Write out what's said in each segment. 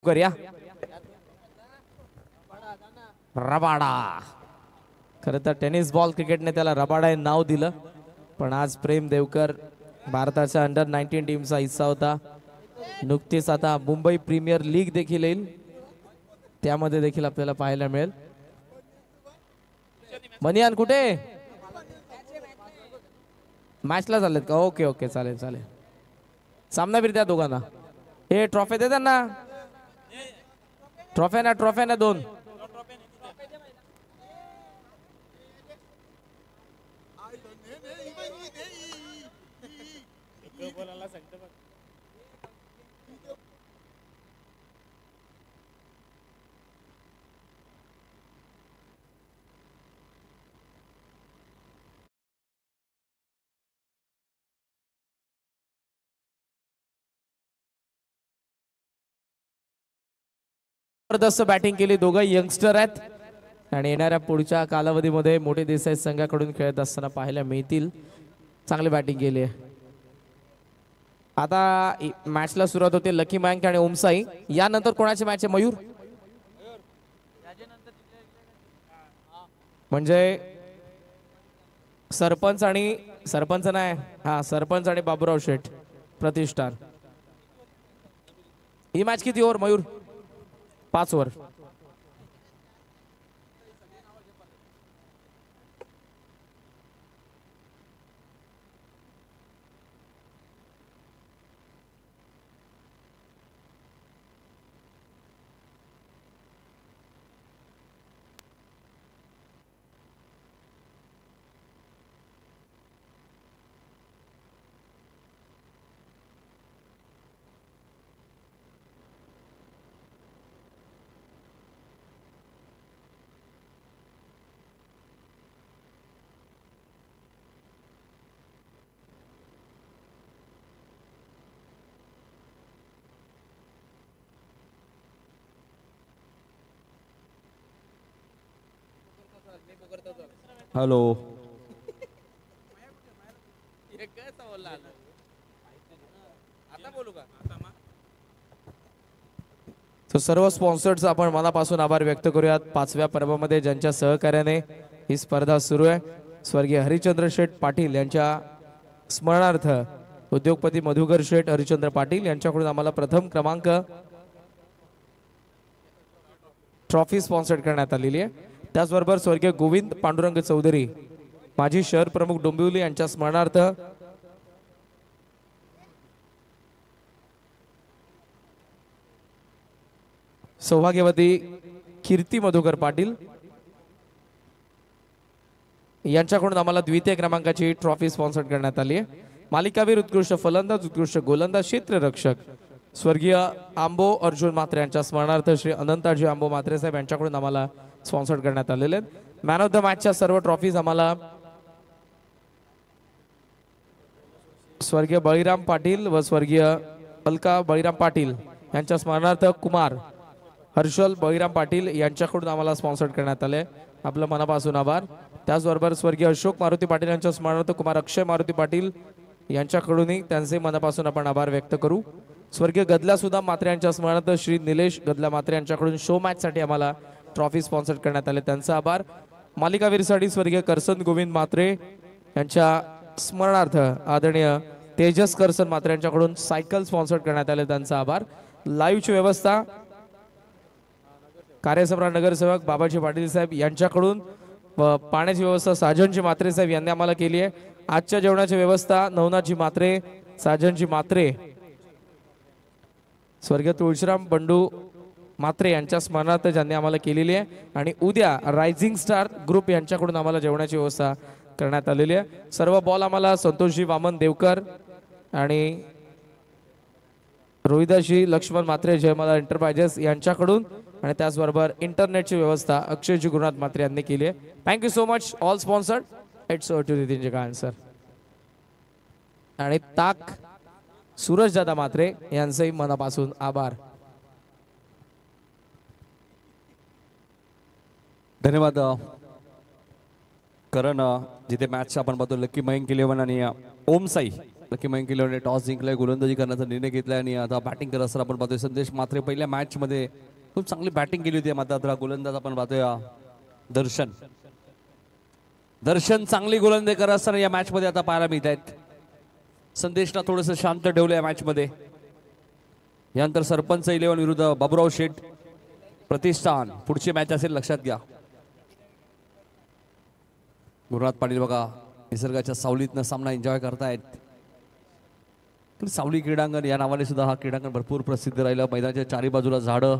करूया रबाडा। खरं तर टेनिस बॉल क्रिकेटने त्याला रबाडा हे नाव दिलं, पण आज प्रेम देवकर भारताच्या अंडर 19 टीमचा हिस्सा होता। नुकतीच आता मुंबई प्रीमियर लीग देखील येईल, त्यामध्ये देखील आपल्याला पाहायला मिळेल। मनियान कुठे मॅचला चाललेत का? ओके ओके, चालेल चालेल। सामना फिर त्या दोघांना हे ट्रॉफी दे त्यांना, ट्रॉफी ना दोन। जबरदस्त बॅटिंग केली, दोघं यंगस्टर आहेत आणि येणाऱ्या पुढच्या कालावधीमध्ये मोठे देसाई संघाकडून खेळत असताना पाहायला मिळतील। चांगली बॅटिंग केली आहे। आता मॅचला सुरुवात होते लकी मँक आणि ओमसाई। यानंतर कोणाची मॅच आहे? मयूर म्हणजे सरपंच नाही, हा सरपंच आणि बाबूराव शेठ प्रतिष्ठान। ही मॅच किती ओव्हर मयूर? 5 ओव्हर। हॅलो, तो सर्व स्पॉन्सर्स आपण मनापासून आभार व्यक्त करूयात। 5व्या पर्वामध्ये ज्यांच्या सहकार्याने ही स्पर्धा सुरू आहे, स्वर्गीय हरिचंद्र शेठ पाटील यांच्या स्मरणार्थ उद्योगपती मधुकर शेठ हरिचंद्र पाटील यांच्याकडून आम्हाला प्रथम क्रमांक ट्रॉफी स्पॉन्सर्ड करण्यात आलेली आहे। त्याचबरोबर स्वर्गीय गोविंद पांडुरंग चौधरी माजी शहर प्रमुख डोंबिवली यांच्या स्मरणार्थ सौभाग्यवती कीर्ती मधुकर पाटील यांच्याकडून आम्हाला द्वितीय क्रमांकाची ट्रॉफी स्पॉन्सर्ड करण्यात आली आहे। मालिकावीर, उत्कृष्ट फलंदाज, उत्कृष्ट गोलंदाज, क्षेत्ररक्षक स्वर्गीय आंबो अर्जुन म्हात्रे यांच्या स्मरणार्थ श्री अनंताजी आंबो म्हात्रे साहेब यांच्याकडून आम्हाला स्पॉन्सर्ड करण्यात आलेले आहेत। मॅन ऑफ द मॅचच्या सर्व ट्रॉफीज आम्हाला स्वर्गीय बळीराम पाटील व स्वर्गीय अलका बळीराम पाटील यांच्या स्मरणार्थ कुमार हर्षल बळीराम पाटील यांच्याकडून आम्हाला स्पॉन्सर्ड करण्यात आले। आपलं मनापासून आभार। त्याचबरोबर स्वर्गीय अशोक मारुती पाटील यांच्या स्मरणार्थ कुमार अक्षय मारुती पाटील यांच्याकडूनही त्यांचे मनापासून आपण आभार व्यक्त करू। स्वर्गीय गदला सुद्धा म्हात्रे यांच्या स्मरणार्थ श्री निलेश गदला म्हात्रे यांच्याकडून शो मॅच साठी आम्हाला ट्रॉफी स्पॉन्सर्ड करण्यात आले, त्यांचा आभार। मालिकावीरसाठी स्वर्गीय करसन गोविंद म्हात्रे यांच्या स्मरणार्थ आदरणीय तेजस करसन म्हात्रे यांच्याकडून सायकल स्पॉन्सर्ड करण्यात आले, त्यांचा आभार। लाईव्हची व्यवस्था कार्यसम्राट नगरसेवक बाबाजी पाटील साहेब यांच्याकडून व पाण्याची व्यवस्था साजनजी म्हात्रे साहेब यांनी आम्हाला केली आहे। आजच्या जेवणाची व्यवस्था नवनाथजी म्हात्रे, साजनजी म्हात्रे, स्वर्गीय तुळशीराम बंडू म्हात्रे यांच्या स्मरणार्थ ज्यांनी आम्हाला केलेली आहे। आणि उद्या रायझिंग स्टार ग्रुप यांच्याकडून आम्हाला जेवणाची व्यवस्था करण्यात आलेली आहे। सर्व बॉल आम्हाला संतोषजी वामन देवकर आणि रोहिदाशी लक्ष्मण म्हात्रे जयमाला एंटरप्राइजेस यांच्याकडून आणि त्याचबरोबर इंटरनेटची व्यवस्था अक्षयजी गुरुनाथ म्हात्रे यांनी केली आहे। Thank you so much all sponsored. It's over to नितीनजी काळे सर आणि ताक सूरज दादा म्हात्रे यांचेही मनापासून आभार। धन्यवाद करण। जिथे मॅच आपण बघतो लकी मयंक 11 आणि ओमसाई लकी मयंक टॉस जिंकलाय, गोलंदाजी करण्याचा निर्णय घेतलाय आणि आता बॅटिंग करत असताना आपण पाहतोय संदेश मात्रे पहिल्या मॅच मध्ये खूप चांगली बॅटिंग केली होती. मात्र आता गोलंदाज आपण पाहतोय दर्शन. दर्शन चांगली गोलंदाजी करत असताना या मॅच मध्ये आता पाहायला मिळत आहेत. संदेशला थोडंसं शांत ठेवलं या मॅच मध्ये. यानंतर सरपंच 11 विरुद्ध बाबूराव शेठ प्रतिष्ठान. पुढची मॅच असेल, लक्षात घ्या. गुरुनाथ पाटील बघा निसर्गाच्या सावलीतनं सामना एन्जॉय करतायत. सावली क्रीडांगण या नावाने सुद्धा हा क्रीडांगण भरपूर प्रसिद्ध राहिलं. मैदानाच्या चारी बाजूला झाडं.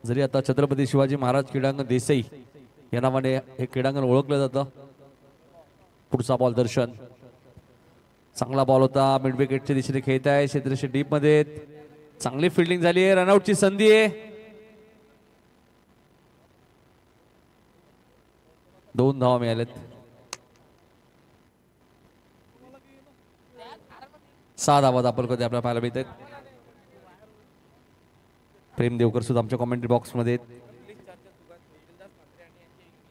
जरी आता छत्रपती शिवाजी महाराज क्रीडांगण देसाई या नावाने हे क्रीडांगण ओळखलं जातं. पुढचा बॉल दर्शन. चांगला बॉल होता. मिड विकेटच्या दिशेने खेळत आहे. क्षेत्ररक्षण डीप मध्ये. चांगली फिल्डिंग झाली आहे. रनआउटची संधी आहे. 2 धावा मिळाल्यात. 6 धावा दाखल करते आपल्याला पाहायला मिळतात. प्रेम देवकर सुद्धा आमच्या कॉमेंट्री बॉक्स मध्ये.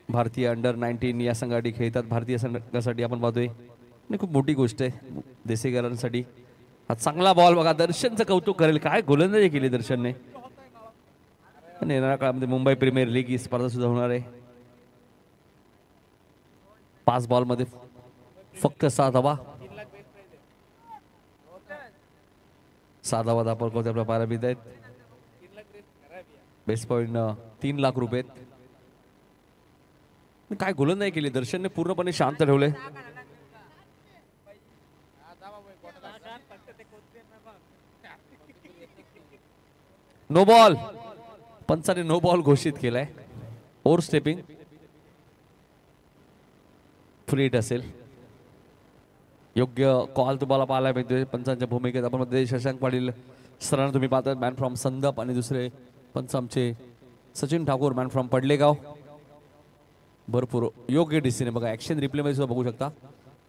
भारतीय अंडर 19 या संघासाठी खेळतात. भारतीय संघासाठी आपण पाहतोय आणि खूप मोठी गोष्ट आहे देसेकरांसाठी. हा चांगला बॉल बघा. दर्शनचं कौतुक करेल. काय गोलंदाजी केली दर्शनने. आणि येणाऱ्या काळामध्ये मुंबई प्रीमियर लीग ही स्पर्धा सुद्धा होणार आहे. 5 बॉल मध्ये फक्त 6 धावा. 6 धावा दाखल करते आपल्या पाहायला मिळत आहेत. बेस्ट पॉइंट 3 लाख रुपये. काय गोलंदाजी केली दर्शनने. पूर्णपणे शांत ठेवले. No ball. पंचाने नो बॉल घोषित केलाय. ओव्हर स्टेपिंग फ्री हिट असेल. योग्य कॉल तुम्हाला पाहायला मिळतोय पंचांच्या भूमिकेत. आपण मध्ये शशांक पाटील सरांना तुम्ही पाहतात मॅन फ्रॉम संदप आणि दुसरे पंच आमचे सचिन ठाकूर मॅन फ्रॉम पडलेगाव. भरपूर योग्य डिसिजन बघा. ऍक्शन रिप्ले मध्ये सुद्धा बघू शकता.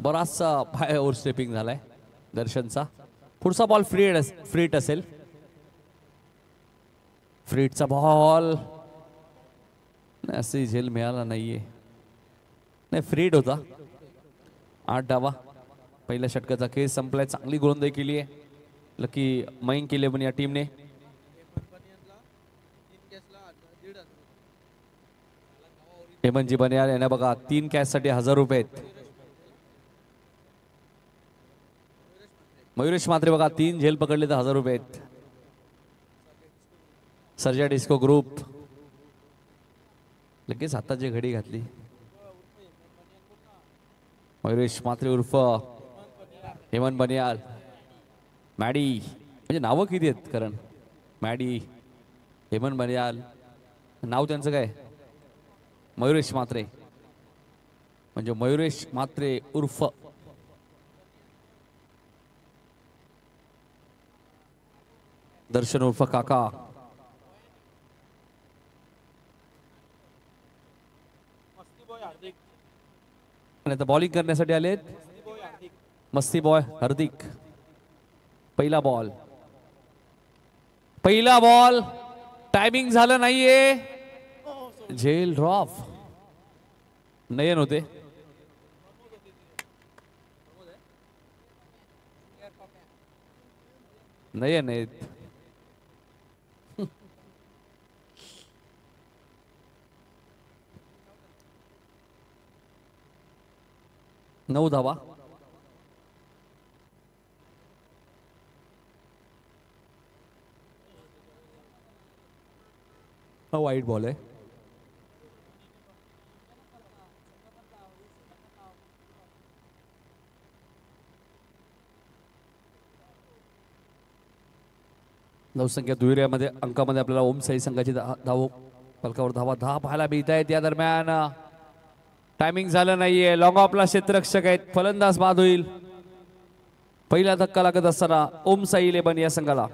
बराचसा पाय ओव्हर स्टेपिंग झालाय दर्शनचा. पुढचा बॉल फ्री हिट असेल. फ्री हिटचा बॉल असे झेल मिळाला नाहीये. नाही फ्री हिट होता. 8 धावा. पहिल्या षटकाचा खेळ संपलाय. चांगली गोलंदाजी केली आहे लकी मयंक 11 या टीमने. हेमंतजी बनियाल यांना बघा 3 कॅच साठी 1000 रुपये आहेत. मयुरेश मात्रे बघा 3 झेल पकडले तर 1000 रुपये आहेत. सर्जा डिस्को ग्रुप लगेच हाताची घडी घातली. मयुरेश मात्रे उर्फ हेमंत बनियाल. मॅडी म्हणजे नावं किती आहेत कारण. मॅडी हेमंत बनियाल. नाव त्यांचं काय मयुरेश मात्रे. म्हणजे मयुरेश मात्रे उर्फ दर्शन उर्फ काका. आणि आता बॉलिंग करण्यासाठी आलेत मस्ती बॉय हार्दिक. पहिला बॉल. टायमिंग झालं नाहीये. झेल ड्रॉप. नयन होते. नयन आहेत. 9 धावा. हा वाईट बॉल आहे. धावसंख्या दुहेरीमध्ये अंकामध्ये आपल्याला ओम साई संघाची धाव फलकावर धावा 10 पाहायला मिळत आहेत. या दरम्यान टायमिंग झालं नाहीये. लॉंग ऑफला क्षेत्ररक्षक आहेत. फलंदाज बाद होईल. पहिला धक्का लागत असताना ओम साई 11 या संघाला.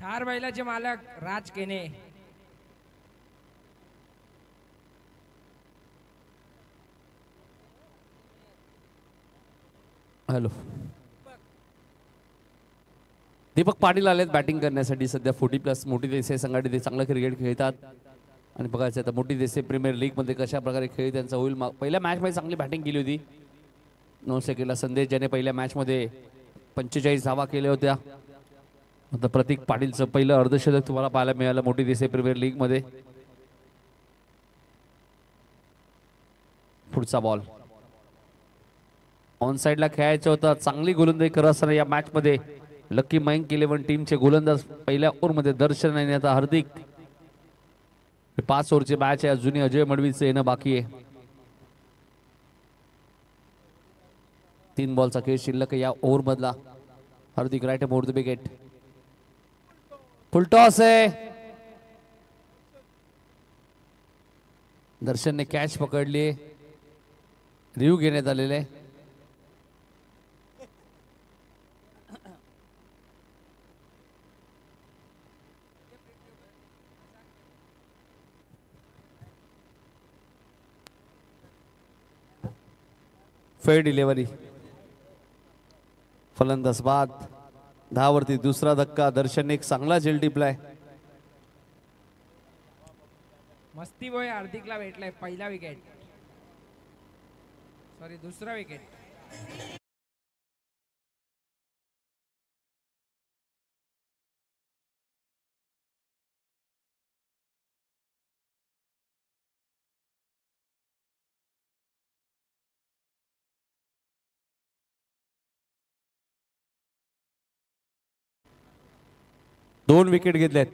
चार बैलाचे मालक राज केने. हॅलो, दीपक पाटील आलेत बॅटिंग करण्यासाठी. सध्या 40+ मोठी देसाई संघाने ते चांगलं क्रिकेट खेळतात आणि बघायचं आता मोठी देसाई प्रीमियर लीग मध्ये कशा प्रकारे खेळ त्यांचा होईल. पहिल्या मॅच मध्ये चांगली बॅटिंग केली होती. 9 सेकंडला संदेश ज्याने पहिल्या मॅच मध्ये 45 धावा केल्या होत्या. आता प्रतीक पाटीलचं पहिलं अर्धशतक तुम्हाला पाहायला मिळालं मोठी देसाई प्रीमियर लीग मध्ये. पुढचा बॉल ऑन साइडला खेळायचं होतं. चांगली गोलंदाजी करत असताना या मॅच मध्ये लकी मयंक 11 टीमचे गोलंदाज पहिल्या ओव्हरमध्ये दर्शन आणि आता हार्दिक. 5 ओव्हरची मॅच आहे. अजूनही अजय मडवीचं येणं बाकी आहे. 3 बॉलचा खेळ शिल्लक या ओव्हर मधला. Hardik right more the wicket. Full toss आहे. दर्शनने कॅच पकडली. रिव्ह्यू घेण्यात आलेले. फेड डिलिव्हरी. फलंदाज बाद. 10 वरती दुसरा धक्का. दर्शनने एक चांगला झेल टिपलाय. मस्ती बॉय हार्दिकला भेटलाय पहिला विकेट. सॉरी दुसरा विकेट. दोन विकेट घेतलेत.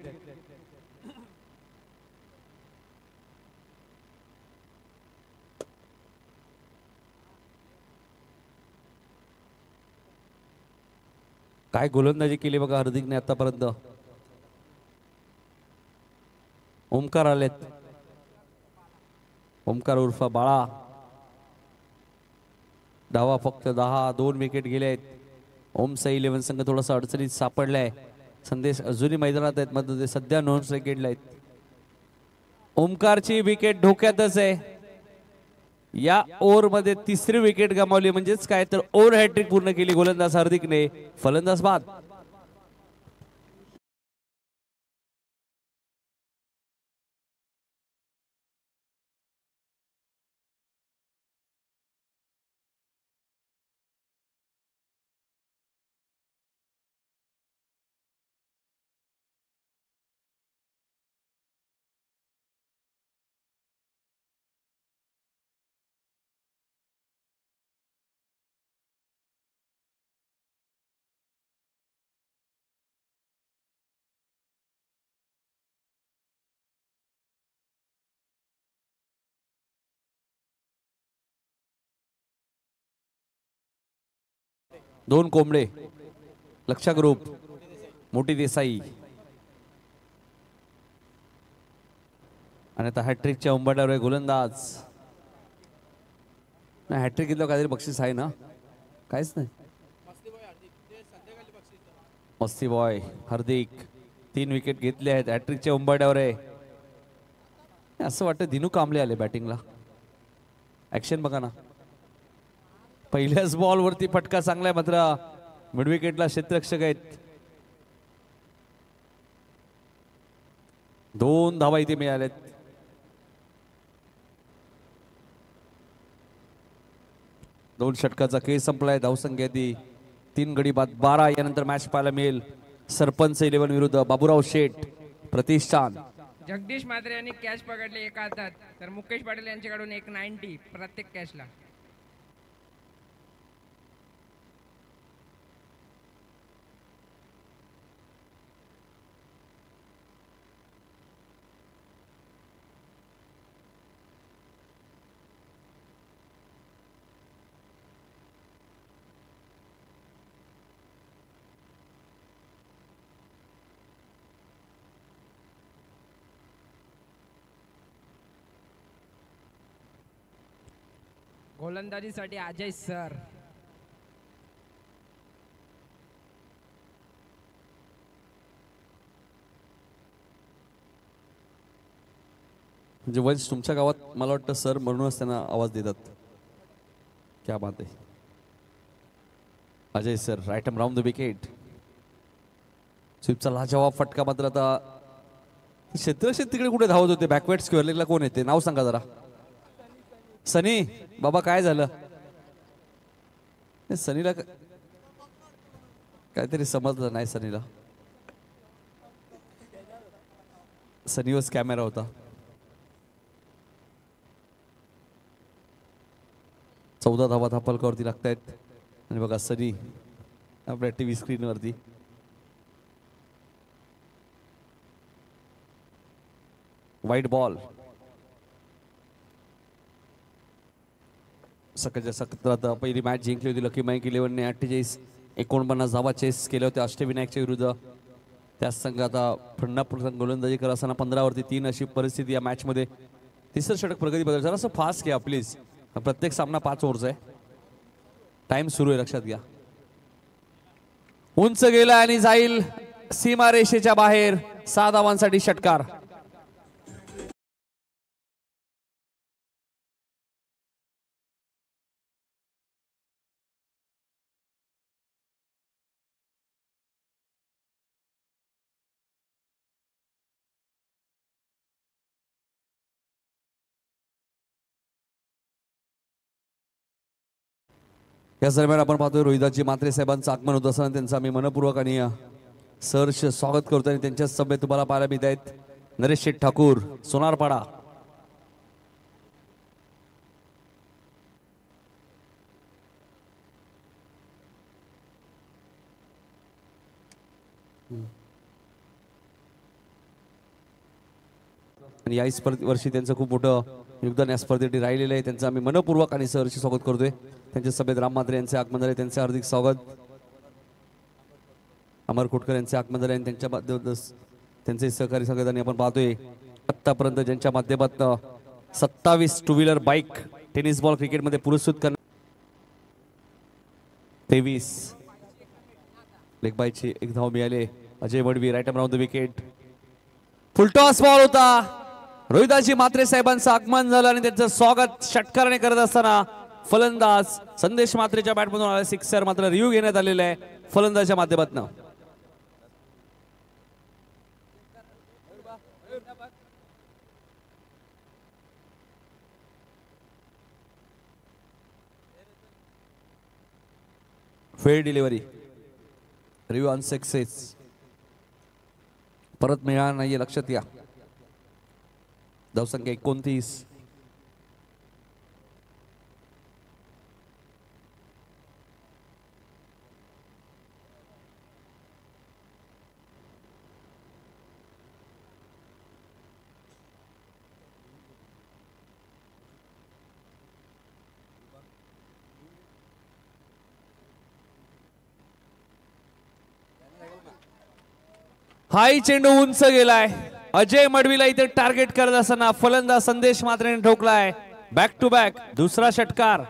काय गोलंदाजी केली बघा हार्दिकने आतापर्यंत. ओमकार आलेत. ओमकार उर्फ बाळा. धावा फक्त 10. 2 विकेट गेलेत. ओमसाई 11 संघ थोडासा अडचणीत सापडलाय. संदेश अजूनही मैदानात आहेत मात्र ते सध्या नॉन स्ट्राइकेडला आहेत. ओमकारची विकेट धोक्यातच आहे. या ओव्हर मध्ये तिसरी विकेट गमावली. म्हणजेच काय तर ओव्हर हॅट्रिक पूर्ण केली गोलंदाज हार्दिकने. फलंदाज बाद. दोन कोंबडे. लक्षा ग्रुप. मोठी देसाई. आणि आता हॅट्रिकच्या उंबरठ्यावर गोलंदाज. नाही हॅट्रिक घेतलं काहीतरी बक्षीस आहे ना. काहीच नाही. मस्ती बॉय हार्दिक 3 विकेट घेतले आहेत. हॅट्रिकच्या उंबरठ्यावर आहे. असं वाटतं दिनू कांबळे आले बॅटिंगला. ऍक्शन बघा ना. पहिल्याच बॉल वरती फटका चांगलाय मात्र मिड विकेटला क्षेत्ररक्षक आहेत. 2 धावा इथे मिळाल्यात. दोन षटकाचा खेळ संपलाय. धावसंख्या ती 3 गडी बाद 12. यानंतर मॅच पाहायला मिळेल सरपंच 11 विरुद्ध बाबूराव शेठ प्रतिष्ठान. जगदीश मात्रे यांनी कॅच पकडले एका हातात तर मुकेश पाटील यांच्याकडून एक 90 प्रत्येक कॅचला. गोलंदाजीसाठी अजय सर. म्हणजे वंश तुमच्या गावात मला वाटतं सर म्हणूनच त्यांना आवाज देतात. क्या बात आहे. Ajay sir right arm round the wicket. स्वीपचा लाजवाब फटका मात्र आता क्षेत्रक्षेत्र तिकडे कुठे धावत होते. बॅकवर्ड स्क्वेअर लेगला कोण येते नाव सांगा जरा. सनी बाबा काय झालं. सनीला काहीतरी समजलं नाही. सनीला सनीवरच कॅमेरा होता. 14 धावा धापलकावरती लागतायत आणि बघा सनी आपल्या टीव्ही स्क्रीनवरती. वाईट बॉल. सकाळच्या सत्रात पहिली मॅच जिंकली होती लकी माईक 11ने. 48-49 धावा चेस केल्या होत्या अष्टविनायकच्या विरुद्ध. त्याच संघ आता फंडापूर गोलंदाजी करत असताना 15वरती 3 अशी परिस्थिती या मॅच मध्ये. तिसरं षटक प्रगती बदल. जरा असं फास्ट घ्या प्लीज. प्रत्येक सामना 5 ओव्हरचा आहे. टाइम सुरू आहे लक्षात घ्या. उंच गेला आणि जाईल सीमारेषेच्या बाहेर. 6 धावांसाठी षटकार. या दरम्यान आपण पाहतोय रोहिदाजी मात्रे साहेबांचं आगमन होत असताना त्यांचं आम्ही मनपूर्वक आणि सहर्ष स्वागत करतो. आणि त्यांच्या सभेत तुम्हाला पाहायला मिळत आहेत नरेश शेठ ठाकूर सोनारपाडा. आणि या वर्षी त्यांचं खूप मोठं योगदान या स्पर्धेसाठी राहिलेलं आहे. त्यांचं आम्ही मनपूर्वक आणि सहर्ष स्वागत करतोय. त्यांच्या सभेत राम म्हात्रे यांचे आगमन झाले. त्यांचे हार्दिक स्वागत. अमर खोटकर यांचे आगमन झाले आणि त्यांचे सहकारी संघटना आपण पाहतोय आतापर्यंत ज्यांच्या माध्यमातून 27 two wheeler bike tennis ball क्रिकेटमध्ये पुरस्कृत करण्यात 23 लेग बायची 1 धाव मिळाले. Ajay Vadvi right round the wicket. Full toss ball होता. रोहिदाजी मात्रे साहेबांचं आगमन झालं आणि त्यांचं स्वागत षटकाराने करत असताना फलंदाज संदेश मात्रेच्या बॅटमधून आला सिक्सर. मात्र रिव्ह्यू घेण्यात आलेला आहे फलंदाजच्या माध्यमातून. Fair delivery. Review unsuccess. परत मिळणार नाहीये लक्षात घ्या. धावसंख्या 29. हाई चेंडू उंच गेलाय. अजय मडवीला इथे टार्गेट करत असताना फलंदाज संदेश मात्रेने ठोकलाय. बॅक टू बॅक दुसरा षटकार.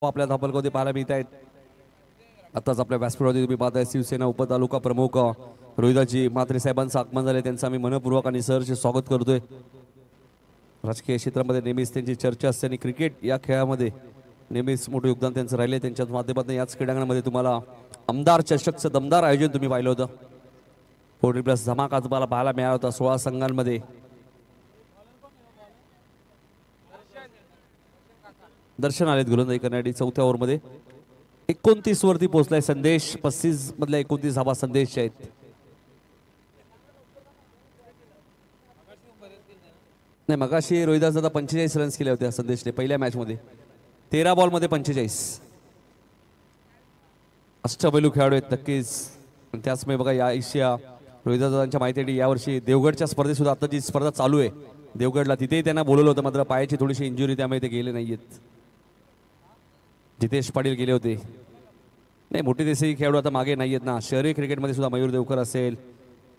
आपल्या धापलगावमध्ये पाहायला मिळत आहेत. आताच आपल्या व्यासपीठावरती तुम्ही पाहताय शिवसेना उपतालुका प्रमुख रोहिदाजी म्हात्रे साहेबांचं आगमन झाले. त्यांचं आम्ही मनपूर्वक आणि सहर्ष स्वागत करतोय. राजकीय क्षेत्रामध्ये नेहमीच त्यांची चर्चा असते आणि क्रिकेट या खेळामध्ये नेहमीच मोठं योगदान त्यांचं राहिले. त्यांच्या माध्यमातून याच क्रीडांगणामध्ये तुम्हाला आमदार चषकचं दमदार आयोजन तुम्ही पाहिलं होतं. 40+ धमाका तुम्हाला पाहायला मिळाला होता 16 संघांमध्ये. दर्शन आलेत गोलंदाजी करण्यासाठी चौथ्या ओव्हरमध्ये 29 वरती पोहोचलाय संदेश. 35 मधल्या 29 धावा संदेश आहेत. नाही मगाशी रोहिदास दादा 45 रन्स केले होते संदेशने पहिल्या मॅच मध्ये. 13 बॉलमध्ये 45. अष्टपैलू खेळाडू आहेत नक्कीच. त्याचमुळे बघा या एशिया रोहिदास दादांच्या माहितीसाठी यावर्षी देवगडच्या स्पर्धेत सुद्धा आता जी स्पर्धा चालू आहे देवगडला तिथेही त्यांना बोलवलं होतं. मात्र पायाची थोडीशी इंजुरी त्यामुळे ते गेले नाहीयेत. जितेश पाटील गेले होते. नाही मोठे देशी खेळाडू आता मागे नाहीयेत ना. शहरी क्रिकेटमध्ये सुद्धा मयूर देवकर असेल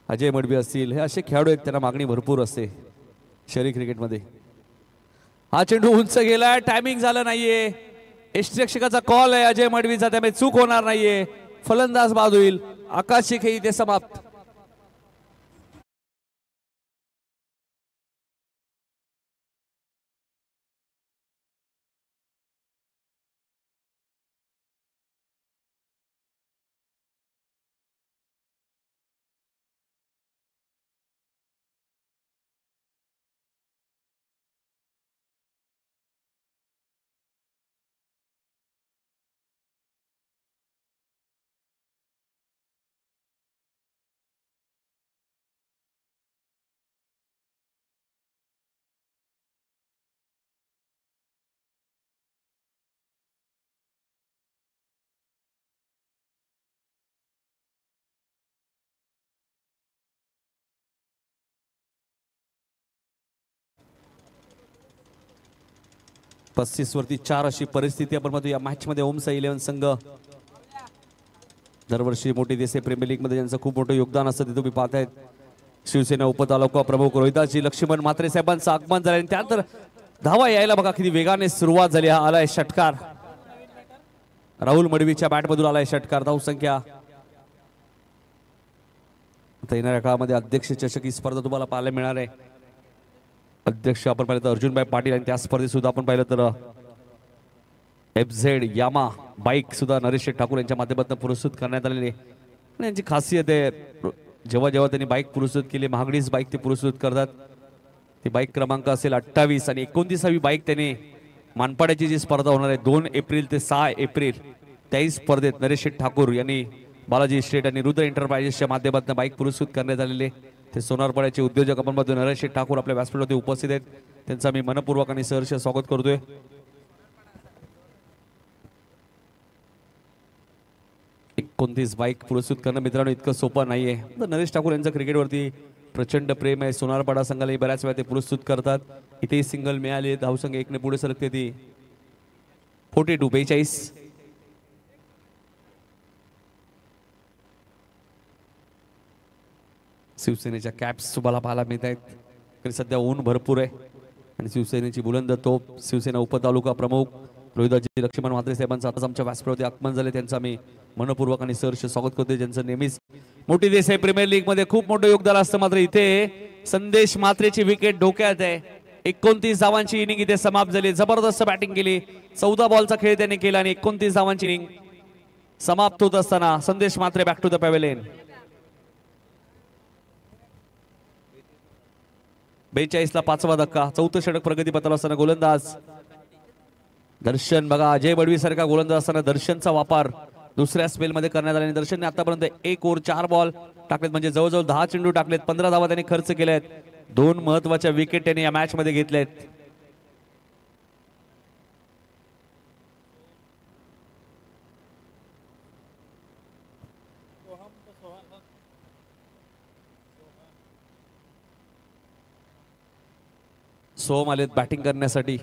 अजय मडवी असतील हे असे खेळाडू आहेत त्यांना मागणी भरपूर असते शहरी क्रिकेटमध्ये. हा चेंडू उंच गेलाय. टायमिंग झालं नाहीये. यष्टिरक्षकाचा कॉल आहे अजय मडवीचा त्यामुळे चूक होणार नाहीये. फलंदाज बाद होईल. आकाश खेळी ते समाप्त. पस्तीस वरती 4 अशी परिस्थिती आपण पाहतो या मॅच मध्ये. ओमसा 11 संघ दरवर्षी मोठी देसे प्रीमियर लीग मध्ये ज्यांचं खूप मोठं योगदान असतं ते तुम्ही पाहतायत. शिवसेना उपतालुका प्रमुख रोहिदासजी लक्ष्मण म्हात्रे साहेबांचं आगमन झालं आणि त्यानंतर धावा यायला बघा किती वेगाने सुरुवात झाली. हा आलाय षटकार. राहुल मडवीच्या बॅट मधून आलाय षटकार. धावसंख्या आता येणाऱ्या काळामध्ये अध्यक्ष चषक ही स्पर्धा तुम्हाला पाहायला मिळणार आहे. अध्यक्ष आपण पाहिलं तर अर्जुनभाई पाटील आणि त्या स्पर्धेत सुद्धा आपण पाहिलं तर FZ यामा बाईक सुद्धा नरेश ठाकूर यांच्या माध्यमातून पुरस्कृत करण्यात आलेली आहे. आणि यांची खासियत आहे जेव्हा जेव्हा त्यांनी बाईक पुरस्कृत केली महागडीच बाईक ते पुरस्कृत करतात. ती बाईक क्रमांक असेल 28 आणि 29वी बाईक त्यांनी मानपाड्याची जी स्पर्धा होणार आहे 2 एप्रिल ते 6 एप्रिल त्याही स्पर्धेत नरेश ठाकूर यांनी बालाजी स्टेट आणि रुद्र एंटरप्राइजेसच्या माध्यमातून बाईक पुरस्कृत करण्यात आलेले. ते सोनारपाड्याचे उद्योजक आपण बघतो नरेश ठाकूर आपल्या व्यासपीठावरती उपस्थित आहेत. त्यांचं मी मनपूर्वक आणि सहर्ष स्वागत करतोय. एकोणतीस बाईक पुरस्कृत करणं मित्रांनो इतकं सोपं नाहीये. नरेश ठाकूर यांचं क्रिकेटवरती प्रचंड प्रेम आहे. सोनारपाडा संघालाही बऱ्याच वेळा ते पुरस्कृत करतात. इथेही सिंगल मिळाले. धावसंख्या 1 ने पुढे सरकते ती 42. शिवसेनेच्या कॅप्स तुम्हाला पाहायला मिळत आहेत. सध्या ऊन भरपूर आहे आणि शिवसेनेची बुलंद तोप शिवसेना उपतालुका प्रमुख रोहिदासजी लक्ष्मण म्हात्रे साहेबांचं आताच आमच्या व्यासपीठावरती आगमन झाले. त्यांचं आम्ही मनपूर्वक आणि सहर्ष स्वागत करतोय. ज्यांचं नेहमीच मोठी देसाई प्रीमियर लीग मध्ये खूप मोठं योगदान असतं. मात्र इथे संदेश म्हात्रेची विकेट डोक्यात आहे. 29 धावांची इनिंग इथे समाप्त झाली. जबरदस्त बॅटिंग केली. 14 बॉलचा खेळ त्यांनी केला आणि 29 धावांची इनिंग समाप्त होत असताना Sandesh Mhatre back to the pavilion. 42 ला 5वा धक्का. 4थं षटक प्रगतीपथावर असताना गोलंदाज दर्शन बघा अजय बडवी सारखा गोलंदाज असताना दर्शनचा वापर दुसऱ्या स्पेल मध्ये करण्यात आला. आणि दर्शनने आतापर्यंत 1 ओव्हर 4 बॉल टाकलेत म्हणजे जवळजवळ 10 चेंडू टाकलेत. 15 धावा त्यांनी खर्च केल्यात. 2 महत्वाच्या विकेट त्यांनी या मॅच मध्ये घेतल्यात. सोम आलेत बॅटिंग करण्यासाठी.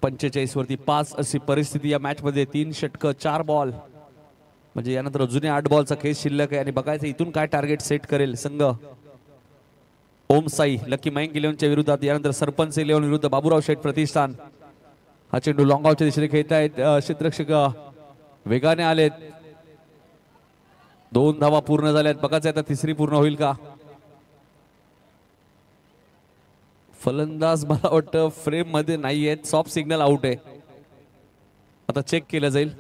45 वरती 5 अशी परिस्थिती या मॅच मध्ये. 3 षटक 4 बॉल म्हणजे यानंतर अजूनही 8 बॉलचा खेळ शिल्लक आहे आणि बघायचं इथून काय टार्गेट सेट करेल संघ. ओम साई लकी मयंक 11च्या विरुद्धात. यानंतर सरपंच 11 विरुद्ध बाबूराव शेठ प्रतिष्ठान. हा चेंडू लॉंग ऑफच्या दिशेने खेळत आहेत क्षेत्ररक्षक वेगाने आलेत. 2 धावा पूर्ण झाल्यात. बघायचं आता तिसरी पूर्ण होईल का. फलंदाज मला वाटतं फ्रेम मध्ये नाही आहेत. सॉफ्ट सिग्नल आउट आहे. आता चेक केलं जाईल.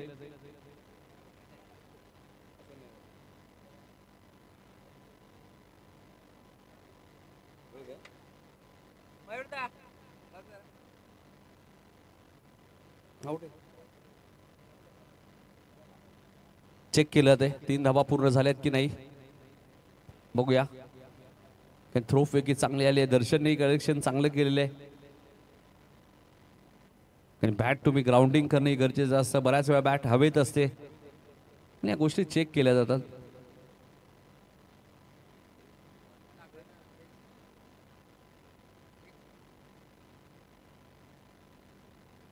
चेक केलं ते 3 धावा पूर्ण झाल्यात की नाही बघूया. थ्रो पैकी चांगली आली आहे. दर्शनने कलेक्शन चांगलं केलेलं आहे. बॅट तुम्ही ग्राउंडिंग करणे गरजेचं असतं. बऱ्याच वेळा बॅट हवेत असते आणि या गोष्टी चेक केल्या जातात.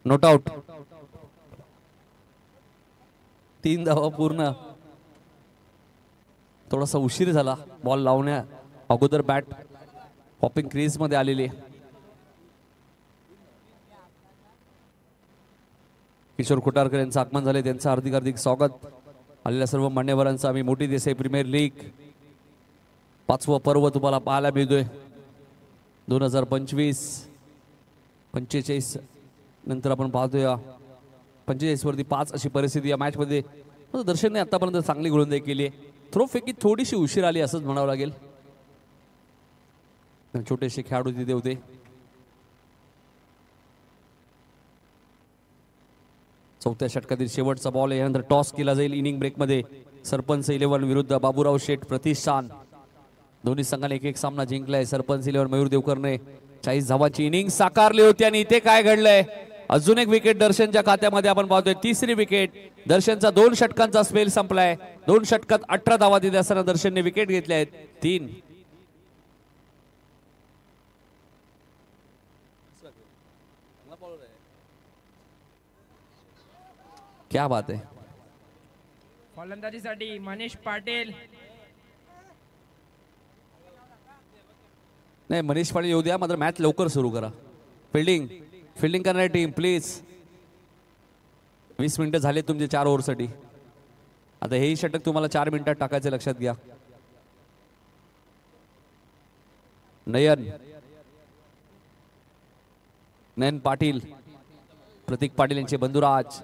Not out. 3 धावा पूर्ण. थोडासा उशीर झाला बॉल लावण्या अगोदर. बॅट पॉपिंग क्रीज मध्ये आलेली. किशोर खुटारकर यांचं आगमन झाले. त्यांचं हार्दिक हार्दिक स्वागत. आलेल्या सर्व मान्यवरांचं आम्ही मोठी देसाई प्रीमियर लीग 5वं पर्व तुम्हाला पाहायला मिळतोय. 2025-45 नंतर आपण पाहतोय 45 वरती 5 अशी परिस्थिती या मॅच मध्ये. दर्शनने आतापर्यंत चांगली गोलंदाजी केली आहे. थ्रो फेकी थोडीशी उशीर आली असंच म्हणावं लागेल. छोटेसे खेळाडू तिथे होते. चौथ्या षटकातील शेवटचा बॉल आहे. यानंतर टॉस केला जाईल. इनिंग ब्रेक मध्ये सरपंच 11 विरुद्ध बाबूराव शेठ प्रतिष्ठान. दोन्ही संघाने एक सामना जिंकलाय. सरपंच 11 मयूर देवकरने 40 धावांची इनिंग साकारली होती. आणि इथे काय घडलंय. अजून एक विकेट दर्शनच्या खात्यामध्ये आपण पाहतोय. तिसरी विकेट. दर्शनचा 2 षटकांचा स्पेल संपलाय. 2 षटकात 18 धावा दिल्या असताना दर्शनने विकेट घेतल्या आहेत 3. क्या बात आहे. फलंदाजीसाठी मनीष पाटील. नाही मनीष पाटील येऊ द्या. मात्र मॅच लवकर सुरू करा. फिल्डिंग करणारी टीम प्लीज. 20 मिनिटं झाले तुमचे 4 ओव्हरसाठी. आता हेही षटक तुम्हाला 4 मिनिटात टाकायचे लक्षात घ्या. नयन पाटील, प्रतीक पाटील यांचे बंधुराज.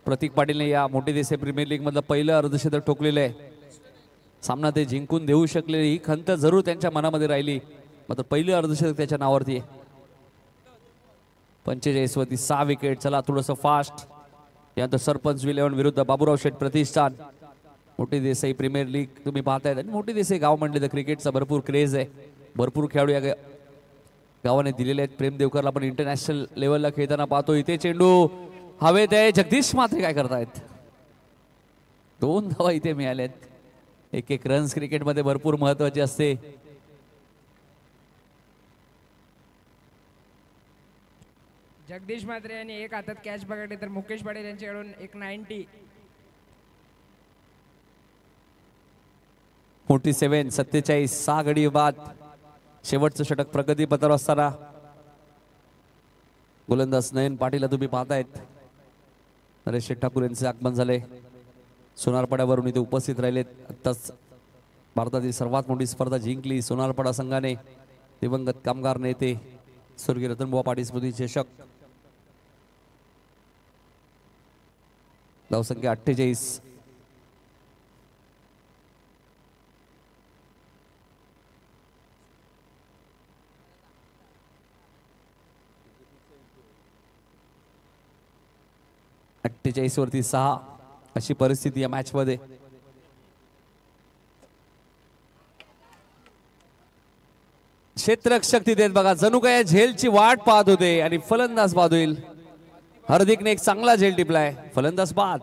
प्रतीक पाटीलने या मोठी देसाई प्रीमियर लीग मधलं पहिलं अर्धशतक ठोकलेलं आहे. सामना ते जिंकून देऊ शकले. ही खंत जरूर त्यांच्या मनामध्ये राहिली. मात्र पहिलं अर्धशतक त्याच्या नावावरती आहे. 45 वरती 6 विकेट. चला थोडंसं फास्ट. यानंतर सरपंच 11 विरुद्ध बाबूराव शेठ प्रतिष्ठान. मोठी देसाई प्रीमियर लीग तुम्ही पाहतायत. आणि मोठी देसाई गाव म्हणले तर क्रिकेटचा भरपूर क्रेज आहे. भरपूर खेळाडू या गावाने दिलेले आहेत. प्रेम देवकरला पण इंटरनॅशनल लेवलला खेळताना पाहतो. इथे चेंडू हवेत आहे. जगदीश मात्रे काय करतायत. 2 धावा इथे मिळाल्यात. एक रन्स क्रिकेटमध्ये भरपूर महत्वाची असते. जगदीश म्हात्रे यांनी एक हातात कॅच पकडली तर मुकेश पाटील यांच्याकडून एक 90. 47 6 गडी बाद. शेवटचं षटक प्रगती पथावर असताना गोलंदाज नयन पाटीलला तुम्ही पाहतायत. नरेश शेठ ठाकूर यांचे आगमन झाले. सोनारपाड्यावरून इथे उपस्थित राहिलेत. आत्ताच भारतातील सर्वात मोठी स्पर्धा जिंकली सोनारपाडा संघाने. दिवंगत कामगार नेते स्वर्गीय रतनबुवा पाटील स्मृती चषक. धावसंख्या 48. वरती 6 अशी परिस्थिती या मॅच मध्ये. क्षेत्ररक्षक तिथे बघा. जणू काय झेलची वाट पाहत होते आणि फलंदाज बाद होईल. हार्दिकने एक चांगला झेल टिपलाय. फलंदाज बाद.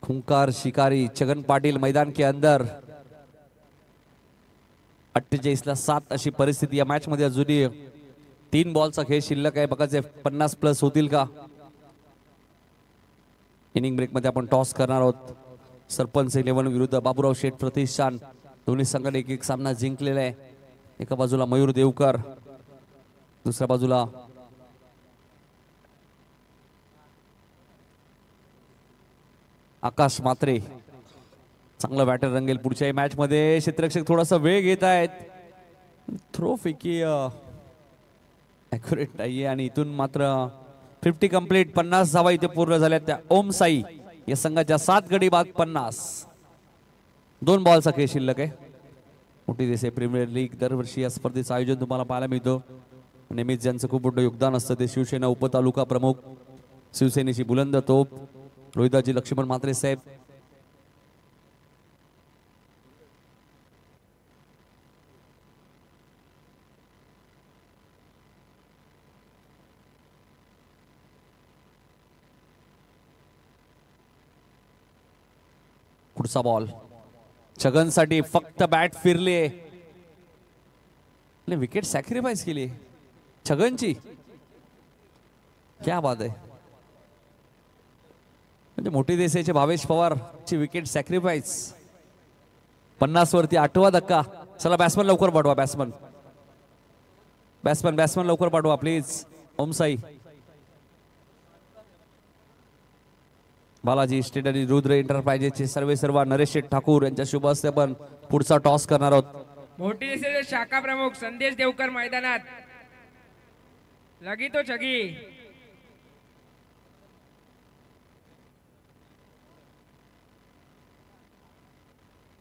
खुंकार शिकारी छगन पाटील मैदान के अंदर 48 ला 7 अशी परिस्थिती या मॅच मध्ये अजूनही 3 बॉलचा खेळ शिल्लक आहे. बघायचे 50 प्लस होतील का. इनिंग ब्रेक मध्ये आपण टॉस करणार आहोत. सरपंच 11 विरुद्ध बाबूराव शेठ प्रतिष्ठान. दोन्ही संघाने एक सामना जिंकलेला आहे. एका बाजूला मयूर देवकर, दुसऱ्या बाजूला आकाश मात्रे. चांगला बॅटर रंगेल पुढच्या मॅच मध्ये. क्षेत्ररक्षक थोडासा वेळ घेत आहेत. थ्रो फेकी ॲक्युरेट नाहीये आणि इथून मात्र 50 कंप्लीट. 50 धावा इथे पूर्ण झाल्या. त्या ओम साई या संघाच्या 7 गडी बाद 50. 2 बॉलचा खेळ शिल्लक आहे. मोठी देसाई प्रीमियर लीग दरवर्षी या स्पर्धेचं आयोजन तुम्हाला पाहायला मिळतं. नेहमीच ज्यांचं खूप मोठं योगदान असतं ते शिवसेना उपतालुका प्रमुख, शिवसेनेची बुलंद तोप रोहिदाजी लक्ष्मण म्हात्रे साहेब. पुढचा बॉल छगनसाठी फक्त बॅट फिरले. विकेट सॅक्रिफाईस केली छगनची. क्या बात आहे. म्हणजे मोठी देसाईचे भावेश पवार ची विकेट सॅक्रिफाईस. 50 वरती 8वा धक्का. चला बॅट्समन लवकर पाठवा. बॅट्समन लवकर पाठवा प्लीज. ओमसाई, बालाजी स्टेट आणि रुद्र एंटरप्राइजेसचे सर्व नरेश शेठ ठाकूर यांच्या शुभ हस्ते आपण पुढचा टॉस करणार आहोत. मोठी देसाईचे शाखा प्रमुख संदेश देवकर मैदानात. लगी तो छगी.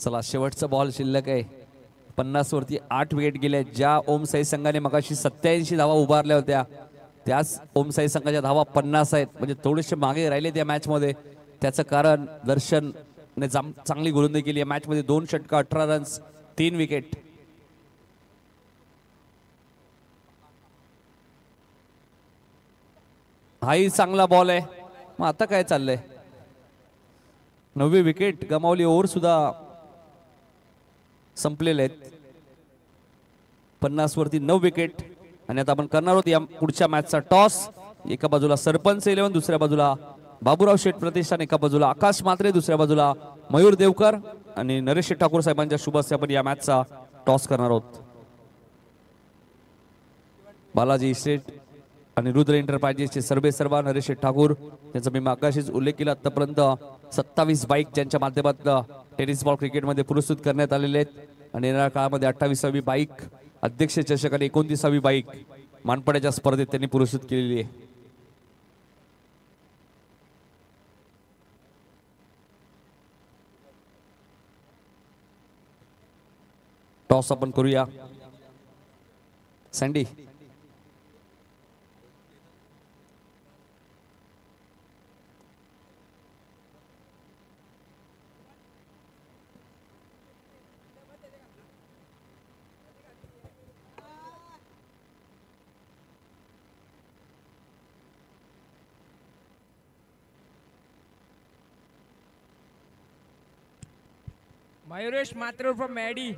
चला शेवटचा बॉल शिल्लक आहे. 50 वरती 8 विकेट गेले. ज्या ओमसाई संघाने मगाशी 87 धावा उभारल्या होत्या त्याच ओमसाई संघाच्या धावा 50 आहेत. म्हणजे थोडेसे मागे राहिले त्या मॅच मध्ये. त्याचं कारण दर्शनने चांगली गोलंदाजी केली. या मॅच मध्ये 2 षटका 18 रन्स 3 विकेट. हाही चांगला बॉल आहे. मग आता काय चाललंय. 9वी विकेट गमावली. ओव्हर सुद्धा संपलेले आहेत. 50 वरती 9 विकेट. आणि आता आपण करणार आहोत या पुढच्या मॅचचा टॉस. एका बाजूला सरपंच 11, दुसऱ्या बाजूला बाबूराव शेठ प्रतिष्ठान, एका बाजूला आकाश मात्रे, दुसऱ्या बाजूला मयूर देवकर आणि नरेश शेठ ठाकूर साहेबांच्या शुभ हस्ते आपण या मॅचचा टॉस करणार आहोत. बालाजी शेठ आणि रुद्र एंटरप्राइजेसचे सर्व नरेश शेठ ठाकूर यांचा मी मागाशीच उल्लेख केला. आतापर्यंत 27 बाईक ज्यांच्या माध्यमातून टेनिस बॉल क्रिकेटमध्ये पुरस्कृत करण्यात आलेले आहेत. आणि येणाऱ्या काळामध्ये 28वी बाईक अध्यक्ष चषक आणि 29वी बाईक मानपड्याच्या स्पर्धेत त्यांनी पुरस्कृत केलेली आहे. टॉस आपण करूया. सँडी मयुरेश मात्र उर्फ मॅडी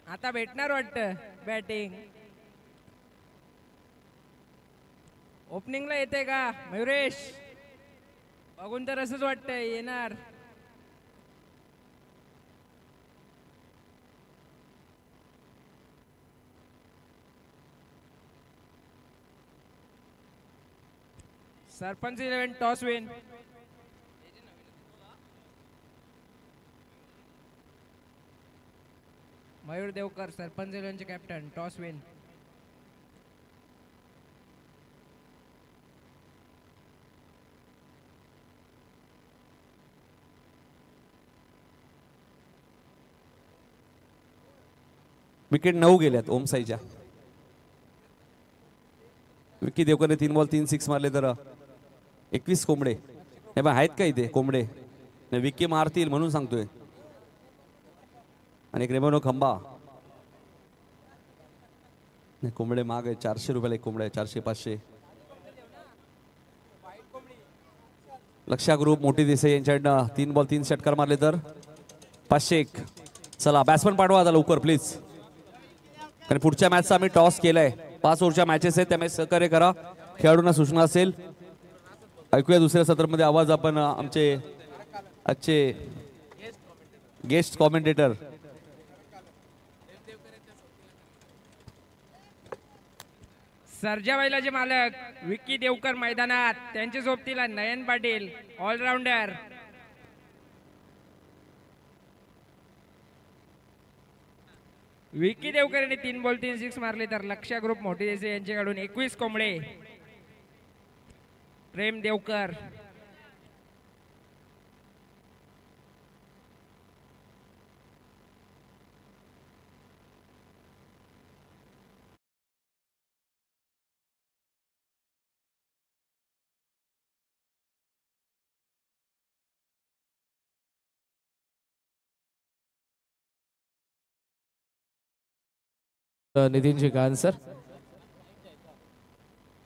आता भेटणार वाटतं बॅटिंग. ओपनिंगला येते का मयुरेश. बघून तर असंच वाटतंय येणार. Sarpanch 11 toss win. मयूर देवकर सरपंच 11 चे कॅप्टन. Toss win. विकेट 9 गेल्यात ओमसाईच्या. विकी देवकरने 3 बॉल 3 सिक्स मारले तर 21 कोंबडे. हे बघ आहेत का इथे कोंबडे. विकी मारतील म्हणून सांगतोय. आणि एक रेमोनो खंबा. नाही कोंबडे महाग आहे. 400 रुपयाला एक कोंबडा आहे. 400 500. लक्ष्या ग्रुप मोठी देसाई यांच्याकडनं 3 बॉल 3 षटकार मारले तर 501. चला बॅट्समन पाठवा आता लवकर प्लीज, कारण पुढच्या मॅचचा आम्ही टॉस केलाय. 5 ओव्हरच्या मॅचेस आहेत, त्यामुळे सहकार्य करा. खेळाडूंना सूचना असेल. ऐकूया दुसऱ्या सत्रामध्ये आवाज आपण आमचे आजचे गेस्ट कॉमेंटेटर सर्जा बैलाचे मालक विक्की देवकर मैदानात, त्यांच्या सोबतीला नयन पाटील ऑलराऊंडर. विक्की देवकर यांनी 3 बॉल 3 सिक्स मारले तर लक्ष्या ग्रुप मोठी देसाई यांच्याकडून 21 कोंबडे. प्रेम देवकर. नितीनजी गान सर.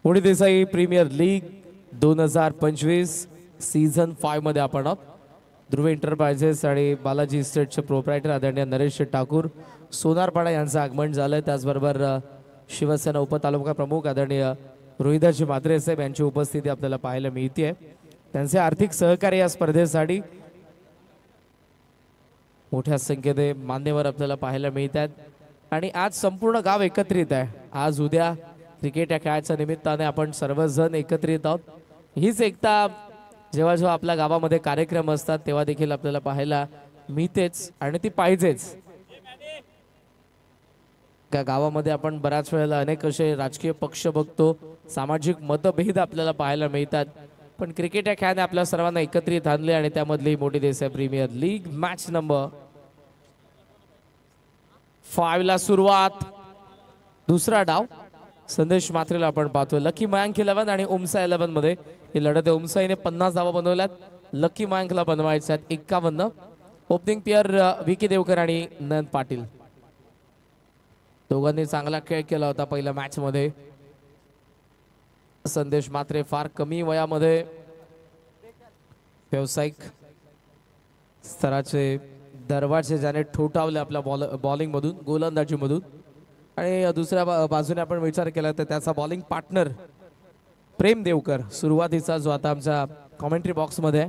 मोठी देसाई प्रीमियर लीग 2025 सीझन 5 मध्ये आपण आहोत. ध्रुव एंटरप्राइजेस आणि बालाजी इस्टेटचे प्रोप्रायटर आदरणीय नरेश ठाकूर सोनारपाडा यांचं आगमन झालंय. त्याचबरोबर शिवसेना उपतालुका प्रमुख आदरणीय रोहिदाजी म्हात्रे साहेब यांची उपस्थिती आपल्याला पाहायला मिळते. त्यांचे आर्थिक सहकार्य या स्पर्धेसाठी मोठ्या संख्येने मान्यवर आपल्याला पाहायला मिळतात आणि आज संपूर्ण गाव एकत्रित आहे. आज उद्या क्रिकेट या खेळाच्या निमित्ताने आपण सर्वजण एकत्रित आहोत. हीच एकता जेव्हा जेव्हा आपल्या गावामध्ये कार्यक्रम असतात तेव्हा देखील आपल्याला पाहायला मिळतेच आणि ती पाहिजेच. त्या गावामध्ये आपण बऱ्याच वेळेला अनेक असे राजकीय पक्ष बघतो, सामाजिक मतभेद आपल्याला पाहायला मिळतात, पण क्रिकेट या खेळाने आपल्या सर्वांना एकत्रित आणले आणि त्यामधली मोठी Desai premier league match number 5 ला सुरुवात. दुसरा डाव संदेश मात्रेला आपण पाहतोय. लकी मयांक 11 आणि उमसा 11 मध्ये ही लढत आहे. उमसाईने 50 धावा बनवल्यात, लकी मयांकला बनवायच्या आहेत 51. ओपनिंग पेअर विकी देवकर आणि नयन पाटील दोघांनी चांगला खेळ केला होता पहिल्या मॅच मध्ये. संदेश मात्रे फार कमी वयामध्ये व्यावसायिक स्तराचे दरवाजे ज्याने ठोठावले आपल्या बॉलिंग मधून, गोलंदाजी मधून. आणि दुसऱ्या बाजूने आपण विचार केला तर त्याचा बॉलिंग पार्टनर प्रेम देवकर सुरुवातीचा जो आता आमच्या कॉमेंट्री बॉक्स मध्ये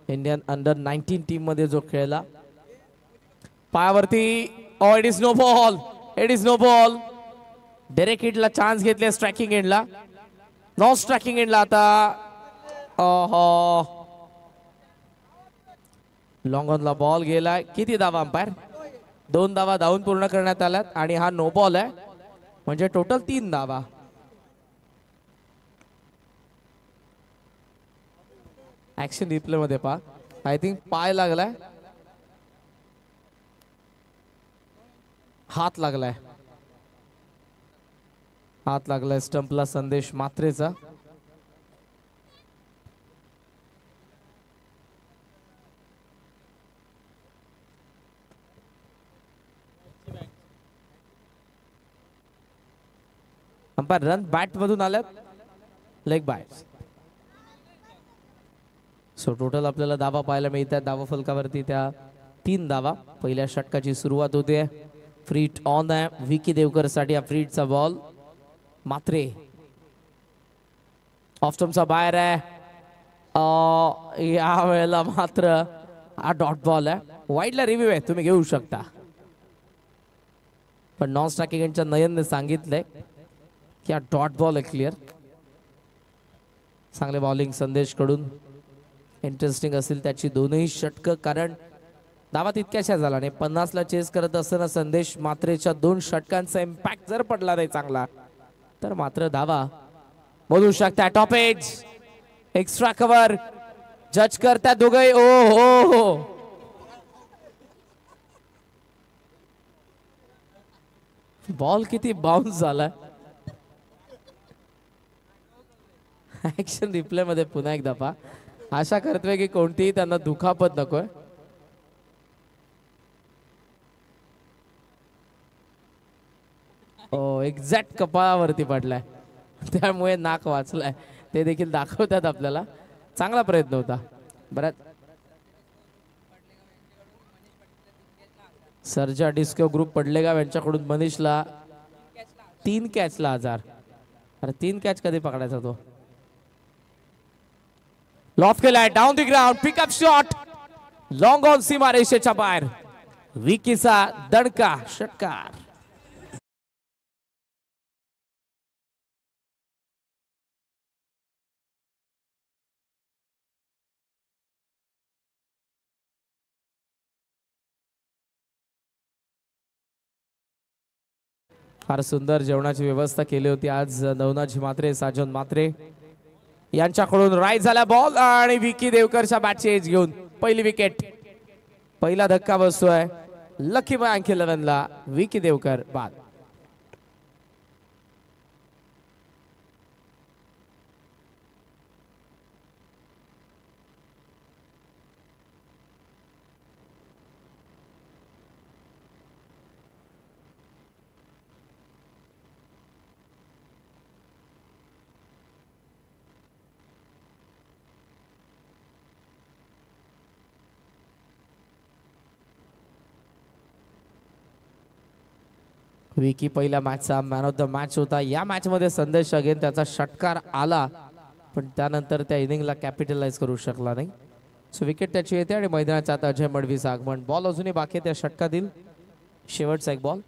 इंडियन अंडर 19 टीम मध्ये जो खेळला. पायावरती it is no ball, it is no ball. Derek हिटला चान्स घेतले स्ट्रायकिंग एंडला, नॉन स्ट्रायकिंग एंडला आता लॉंग ऑनला बॉल गेलाय. किती धावा अंपायर? 2 धावा धावून पूर्ण करण्यात आल्यात आणि हा नो बॉल आहे, म्हणजे टोटल 3 धावा. ऍक्शन रिप्ले मध्ये पहा. आय थिंक पाय लागलाय, हात लागलाय, हात लागलाय स्टंपला संदेश मात्रेचा. अंपायर रन बॅट मधून आल्यात, लेग बॅट. सो टोटल आपल्याला धावा पाहायला मिळतात. धावा फलकावरती त्या 3 धावा. पहिल्या षटकाची सुरुवात होते. फ्रीट ऑन आहे विकी देवकर साठी. हा फ्रीटचा बॉल मात्रे ऑफ स्टंपचा बाहेर आहे. या वेळेला मात्र हा डॉट बॉल आहे. वाईडला रिव्ह्यू आहे, तुम्ही घेऊ शकता, पण नॉन स्ट्रायकिंगच्या नयनने सांगितलंय की हा डॉट बॉल आहे क्लिअर. चांगले बॉलिंग संदेश कडून. इंटरेस्टिंग असेल त्याची दोनही षटकं, कारण धावा तितक्याशा झाला नाही. 50 ला चेस करत असताना संदेश मात्रेच्या 2 षटकांचा इम्पॅक्ट जर पडला नाही चांगला तर मात्र धावा मोजू शकता. टॉप एज एक्स्ट्रा कव्हर जज करता दोघे. ओ हो, बॉल किती बाउन्स झाला. ऍक्शन रिप्ले मध्ये पुन्हा एकदा पहा. आशा करतोय की कोणतीही त्यांना दुखापत नकोय. एक्झॅक्ट कपाळावरती पडलाय, त्यामुळे नाक वाचलाय. ते देखील दाखवतात आपल्याला. चांगला प्रयत्न होता. बऱ्याच सर्जा डिस्को ग्रुप पडलेगाव यांच्याकडून मनीषला 3 कॅचला 1000. अरे 3 कॅच कधी पकडायचा तो. लॉफ केलाय down the ground pick up shot long on सीमा रेषेच्या बाहेर. विकीचा दणका षटकार. फार सुंदर जेवणाची व्यवस्था केली होती आज. नवनाथ म्हात्रे साजन म्हात्रे यांच्याकडून राईट झाला बॉल आणि विकी देवकरच्या बॅटची एज घेऊन पहिली विकेट. पहिला धक्का बसतोय लकी बँक 11 ला. विकी देवकर बाद. विकी पहिल्या मॅचचा मॅन ऑफ द मॅच होता. या मॅच मध्ये संदेश अगेन त्याचा षटकार आला पण त्यानंतर त्या इनिंगला कॅपिटलाइज करू शकला नाही. सो विकेट त्याची येते आणि मैदानाच्या आता अजय मडवीचं आगमन. बॉल अजूनही बाकी आहे त्या षटकातील शेवटचा एक बॉल.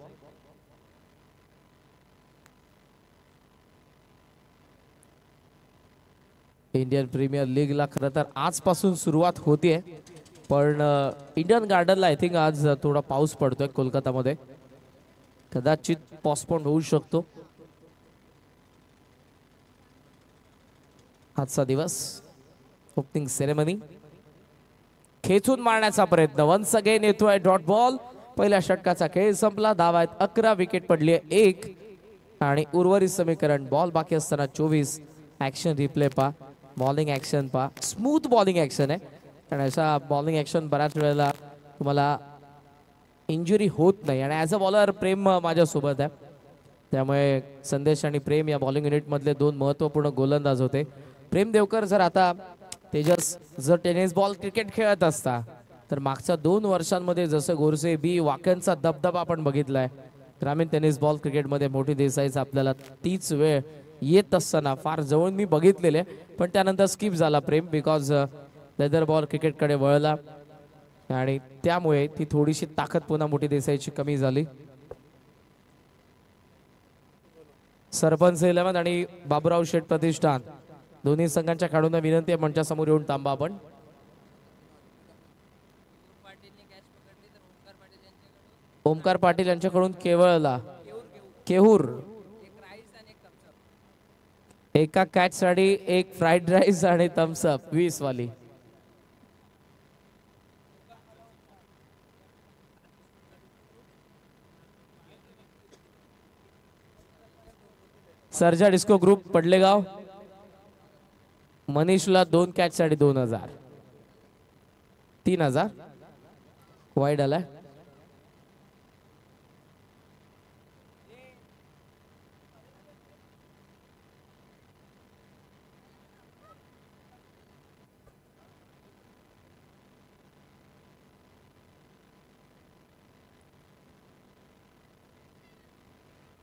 इंडियन प्रीमियर लीगला खरं तर आजपासून सुरुवात होतीये पण इंडियन गार्डनला आय थिंक आज थोडा पाऊस पडतोय कोलकातामध्ये. कदाचित पोस्टपोन होऊ शकतो आजचा दिवस. ओपनिंग सेरेमनी खेचून मारण्याचा प्रयत्न वन्स अगेन येतोय डॉट बॉल. पहिल्या षटकाचा खेळ संपला. धावा आहेत 11. विकेट पडली आहे 1 आणि उर्वरित समीकरण बॉल बाकी असताना 24. ऍक्शन रिप्ले पा बॉलिंग ऍक्शन पा. स्मूथ बॉलिंग ऍक्शन आहे आणि अशा बॉलिंग ऍक्शन बऱ्याच वेळेला तुम्हाला इंजुरी होत नाही. आणि ॲज अ बॉलर प्रेम माझ्यासोबत आहे त्यामुळे संदेश आणि प्रेम या बॉलिंग युनिटमधले 2 महत्त्वपूर्ण गोलंदाज होते. प्रेम देवकर जर आता तेजस जर टेनिस बॉल क्रिकेट खेळत असता तर मागच्या 2 वर्षांमध्ये जसं गोरसे बी वाक्यांचा दबदबा आपण बघितलाय ग्रामीण टेनिस बॉल क्रिकेटमध्ये मोठी देसाईचा आपल्याला तीच वेळ येत असताना फार जवळून मी बघितलेले पण त्यानंतर स्किप झाला प्रेम बिकॉज लेदर बॉल क्रिकेटकडे वळला आणि त्यामुळे ती थोडीशी ताकद पुन्हा मोठी देसाईची कमी झाली. सरपंच 11 आणि बाबूराव शेठ प्रतिष्ठान दोन्ही संघांच्या खेळाडूंना विनंती आहे मंचासमोर येऊन थांबा आपण. ओमकार पाटील यांच्याकडून केवळला केहूर एका कॅच साठी 1 फ्राईड राईस आणि थम्सअप 20 वाली. सर्जा डिस्को ग्रुप पडलेगाव मनीषला 2 कॅच साठी 2000. 3000 वाईड आलाय.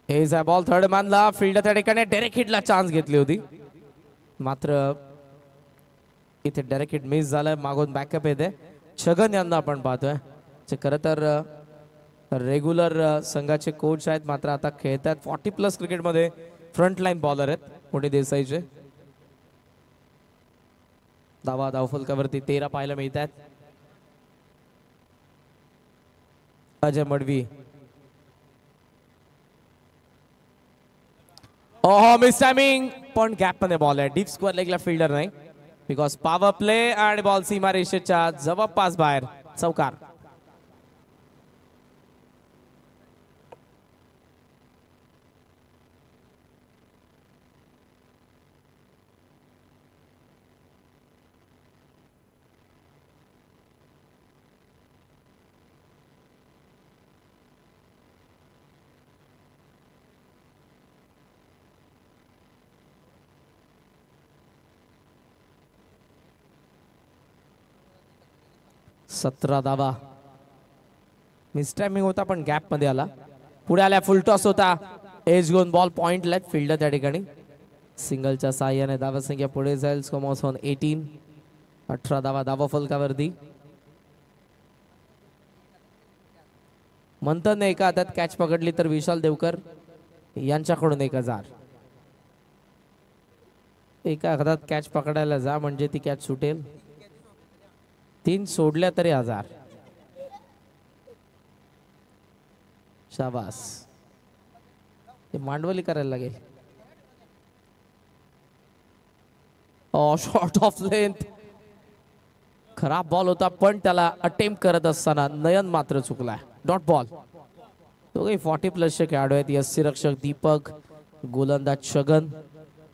Has a ball third man. Fielder त्या ठिकाणी डायरेक्ट हिटला चान्स घेतली होती मात्र इथे डायरेक्ट हिट मिस झालाय. मागून बॅकअप येते छगन यांना आपण पाहतोय जे खरं तर रेग्युलर संघाचे कोच आहेत मात्र आता खेळतात 40+ क्रिकेटमध्ये फ्रंट लाईन बॉलर आहेत मोठे देसाईचे. धावफलकावरती 13 पाहायला मिळत आहेत. अजय मडवी ओहो मिस टायमिंग पण गॅप मध्ये बॉल आहे. डीप स्क्वेअर लेगला फिल्डर नाही बिकॉज पॉवर प्ले आणि बॉल सीमा रेषेच्या जवळपास बाहेर. चौकार. 17 धावा. मिस टायमिंग होता पण गॅप मध्ये आला. पुढे आल्या फुल टॉस होता. एज घेऊन बॉल पॉइंट लेट फिल्डर त्या ठिकाणी. सिंगलच्या साह्याने धावा संख्या पुढे जाईल. स्कोमॉस ऑन 18. 18 धावा धावा फलकावरती. मंथन एका हातात कॅच पकडली तर विशाल देवकर यांच्याकडून 1000. एका हातात कॅच पकडायला जा म्हणजे ती कॅच सुटेल. 3 सोडल्या तरी 1000. शाबास. ते मांडवली करायला लागेल. Short of length. खराब बॉल होता पण त्याला अटेम्प्ट करत असताना नयन मात्र चुकलाय. Dot ball. दोघे 40+ खेळाडू आहेत. यष्टीरक्षक दीपक, गोलंदाज छगन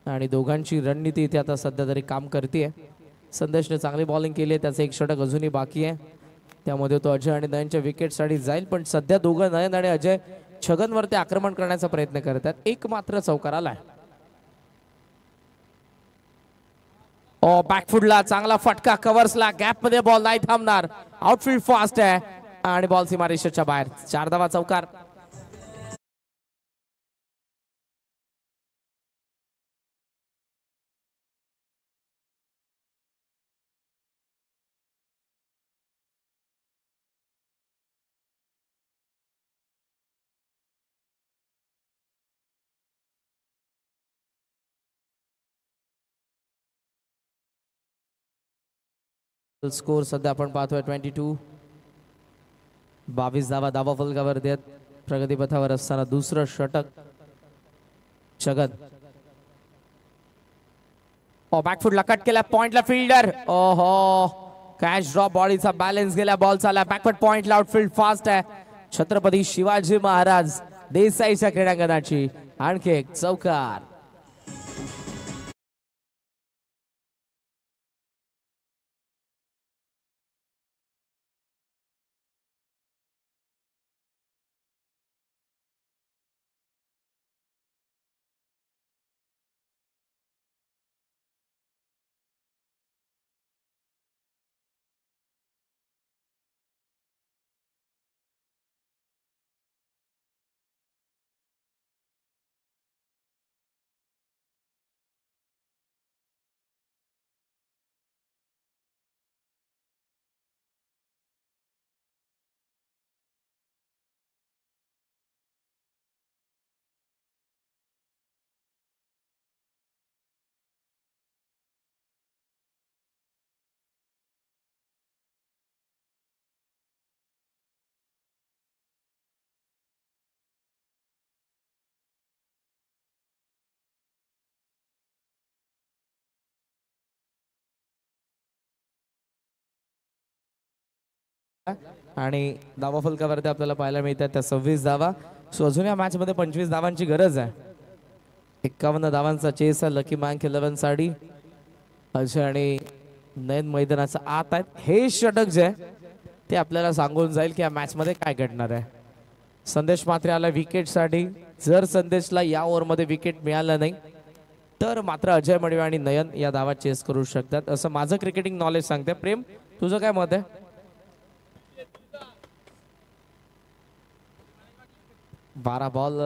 आणि दोघांची रणनीती इथे आता सध्या तरी काम करते. संदेशने चांगली बॉलिंग केली आहे. त्याचं एक षटक अजूनही बाकी आहे. त्यामध्ये तो अजय आणि नयनच्या विकेटसाठी जाईल. पण सध्या दोघं नयन आणि अजय छगनवरती आक्रमण करण्याचा प्रयत्न करतात. एक मात्र चौकार आलाय. बॅकफुटला चांगला फटका. कव्हर्सला गॅप मध्ये बॉल नाही थांबणार. आउटफील्ड फास्ट आहे आणि बॉल सीमारेषेच्या बाहेर. 4 धावा चौकार. स्कोर सध्या आपण पाहतोय 22. 22 धावा धावा फलकावर देत प्रगतीपथावर असताना दुसरं षटक छगन. बॅकफुटला कट केला. पॉइंटला फिल्डर. ओहो कॅच ड्रॉप. बॉडीचा बॅलन्स गेला. बॉल चालला बॅकवर्ड पॉइंटला. आउटफील्ड फास्ट आहे. छत्रपती शिवाजी महाराज देसाईच्या क्रीडांगणाची आणखी एक चौकार. आणि धावा फलकावरती आपल्याला पाहायला मिळतात त्या 26 धावा. सो अजून या मॅच मध्ये 25 धावांची गरज आहे. 51 धावांचा चेस आहे लकी मँक 11 साठी. अजय आणि नयन मैदानाचा आत आहेत. हे षटक जे आहे ते आपल्याला सांगून जाईल की या मॅच मध्ये काय घडणार आहे. संदेश मात्र आला विकेट साठी. जर संदेशला या ओव्हर मध्ये विकेट मिळालं नाही तर मात्र अजय मडवी आणि नयन या धावा चेस करू शकतात असं माझं क्रिकेटिंग नॉलेज सांगते. प्रेम तुझं काय मत आहे? 12 बॉल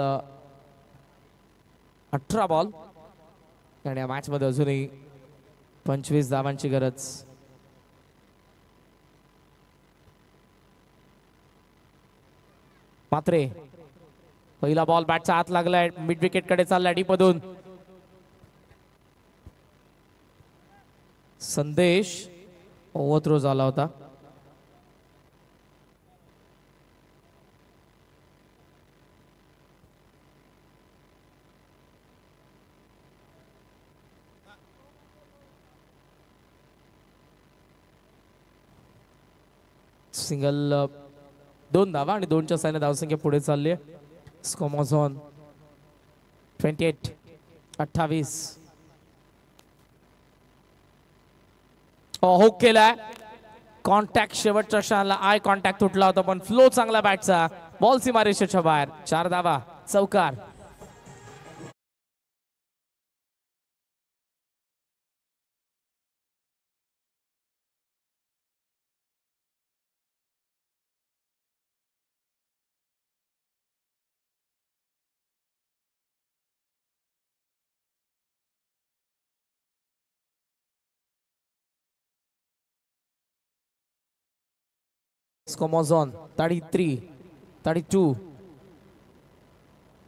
18 बॉल आणि या मॅच मध्ये अजूनही 25 धावांची गरज. मात्रे पहिला बॉल बॅटचा हात लागलाय. मिड विकेट कडे चाललाय डीप मधून. संदेश ओव्हरथ्रो झाला होता. सिंगल 2 धावा आणि 2च्या साईने धावसंख्या पुढे चालली आहे. स्कोमॉझॉन 28. हुक केलाय. कॉन्टॅक्ट शेवटच्या क्षणाला आय कॉन्टॅक्ट तुटला होता पण फ्लो चांगला बॅटचा. बॉल सीमारेषेच्या बाहेर. 4 धावा चौकार. Comozon 33, 32.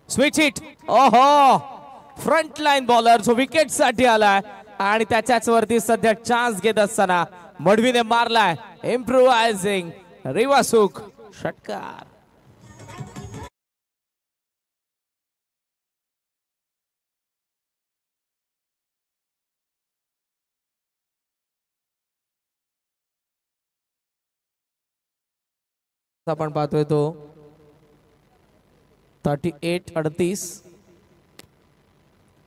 Switch it. ओहो, फ्रंट लाईन बॉलर जो विकेट साठी आलाय आणि त्याच्याच वरती सध्या चान्स घेत असताना मडवीने मारलाय इम्प्रोवायझिंग रिवासुक षटकार. आपण पाहतोय तो 38-38.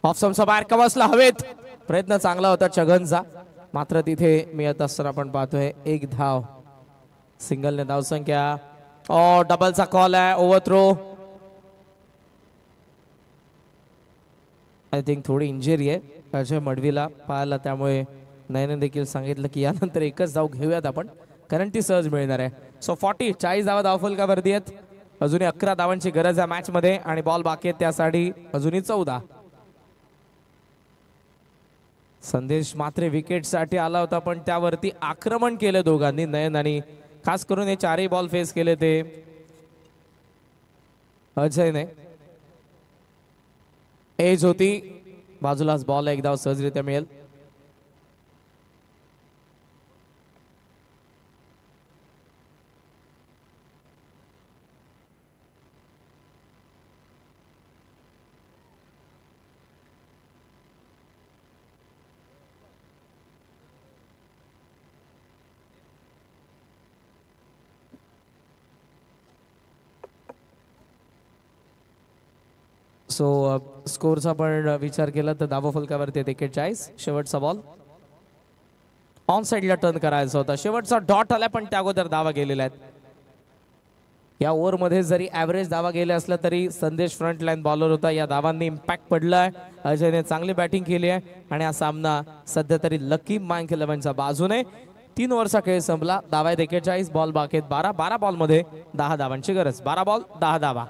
ऑफ स्टंपचा बाहेर कवसला हवेत. प्रयत्न चांगला होता छगनचा, मात्र तिथे मिळत असताना आपण पाहतोय एक धाव. सिंगलने धावसंख्या. डबलचा कॉल आहे. Over throw. आय थिंक थोडी इंजुरी आहे अजय मडवीला पाहायला, त्यामुळे नयने देखील सांगितलं की यानंतर एकच धाव घेऊयात आपण, कारण ती सहज मिळणार आहे. सो 40 धावा धावफलकावरती आहेत. अजूनही 11 धावांची गरज आहे मॅच मध्ये आणि बॉल बाकी आहेत त्यासाठी अजूनही 14. संदेश मात्र विकेट साठी आला होता, पण त्यावरती आक्रमण केलं दोघांनी, नयन आणि खास करून हे 4ही बॉल फेस केले ते अजयने. एज होती बाजूलाच, बॉल एक धाव सहजरित्या मिळेल. सो स्कोरचा पण विचार केला तर धावा फलकावरती 41. शेवटचा बॉल ऑन साइडला टर्न करायचा होता. शेवटचा डॉट आला, पण त्या अगोदर धावा गेलेल्या आहेत. या ओव्हरमध्ये जरी ॲव्हरेज धावा गेल्या असल्या तरी संदेश फ्रंट लाईन बॉलर होता. या धावांनी इम्पॅक्ट पडलाय. अजयने चांगली बॅटिंग केली आहे आणि हा सामना सध्या तरी लकी मांक 11च्या बाजूने. 3 ओव्हरचा खेळ संपला. धावा आहेत 41, बॉल बाकी आहेत 12. 12 बॉलमध्ये 10 धावांची गरज. 12 बॉल 10 धावा.